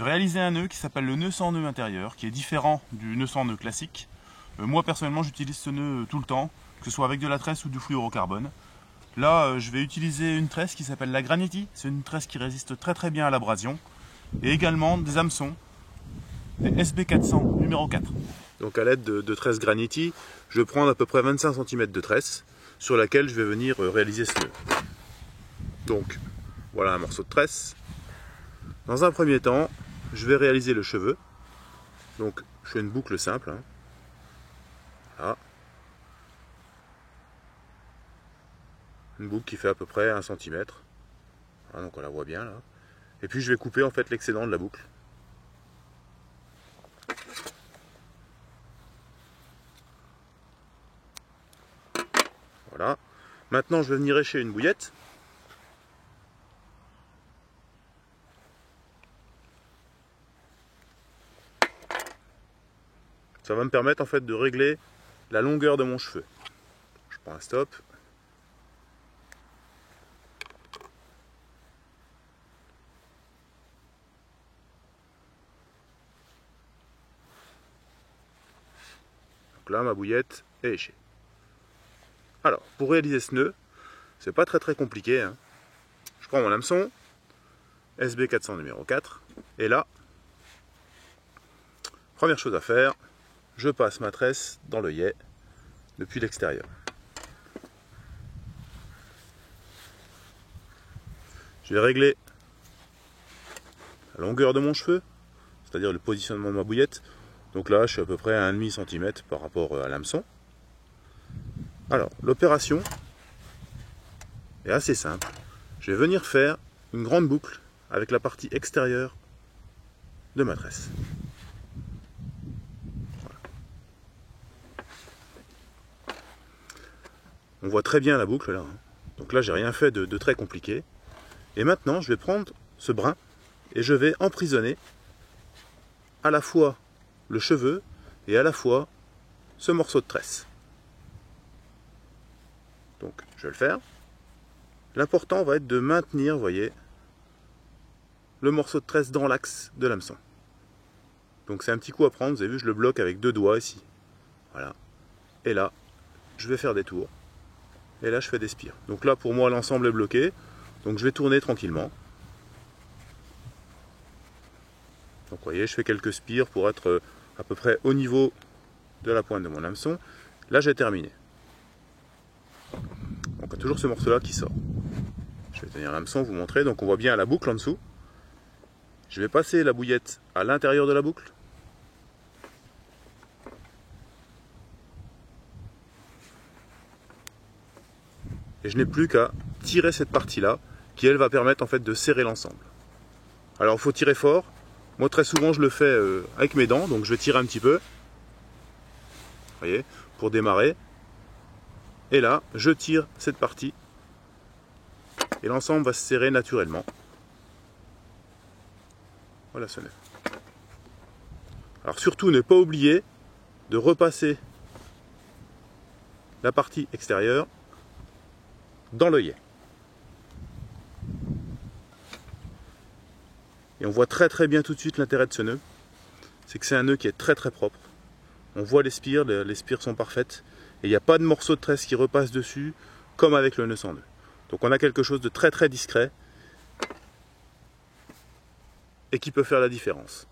vais réaliser un nœud qui s'appelle le nœud sans nœud intérieur, qui est différent du nœud sans nœud classique. Moi personnellement j'utilise ce nœud tout le temps, que ce soit avec de la tresse ou du fluorocarbone. Là je vais utiliser une tresse qui s'appelle la Granity, c'est une tresse qui résiste très bien à l'abrasion. Et également des hameçons, des SB400 numéro 4. Donc à l'aide de tresse Granity, je prends à peu près 25 cm de tresse sur laquelle je vais venir réaliser ce nœud. Donc voilà un morceau de tresse. Dans un premier temps, je vais réaliser le cheveu. Donc je fais une boucle simple. Voilà. Une boucle qui fait à peu près 1 cm. Voilà, donc on la voit bien là. Et puis je vais couper en fait l'excédent de la boucle. Voilà. Maintenant je vais venir écher une bouillette. Ça va me permettre en fait de régler la longueur de mon cheveu. Je prends un stop. Donc là ma bouillette est échée. Alors pour réaliser ce nœud, c'est pas très compliqué. Je prends mon hameçon SB400 numéro 4 et là, première chose à faire, je passe ma tresse dans l'œillet depuis l'extérieur. Je vais régler la longueur de mon cheveu, c'est-à-dire le positionnement de ma bouillette. Donc là, je suis à peu près à 1,5 cm par rapport à l'hameçon. Alors, l'opération est assez simple. Je vais venir faire une grande boucle avec la partie extérieure de ma tresse. On voit très bien la boucle là. Donc là, j'ai rien fait de très compliqué. Et maintenant, je vais prendre ce brin et je vais emprisonner à la fois le cheveu et à la fois ce morceau de tresse. Donc, je vais le faire. L'important va être de maintenir, vous voyez, le morceau de tresse dans l'axe de l'hameçon. Donc c'est un petit coup à prendre, vous avez vu, je le bloque avec 2 doigts ici. Voilà. Et là, je vais faire des tours. Et là, je fais des spires. Donc là, pour moi, l'ensemble est bloqué. Donc je vais tourner tranquillement. Donc vous voyez, je fais quelques spires pour être à peu près au niveau de la pointe de mon hameçon. Là, j'ai terminé. Donc il y a toujours ce morceau-là qui sort. Je vais tenir l'hameçon, vous montrer. Donc on voit bien la boucle en dessous. Je vais passer la bouillette à l'intérieur de la boucle. Et je n'ai plus qu'à tirer cette partie-là, qui elle va permettre en fait de serrer l'ensemble. Alors il faut tirer fort. Moi très souvent je le fais avec mes dents, donc je vais tirer un petit peu. Vous voyez, pour démarrer. Et là, je tire cette partie. Et l'ensemble va se serrer naturellement. Voilà ce nœud. Alors surtout ne pas oublier de repasser la partie extérieure dans l'œillet. Et on voit très bien tout de suite l'intérêt de ce nœud. C'est que c'est un nœud qui est très propre. On voit les spires sont parfaites. Et il n'y a pas de morceau de tresse qui repasse dessus, comme avec le nœud sans nœud. Donc on a quelque chose de très discret et qui peut faire la différence.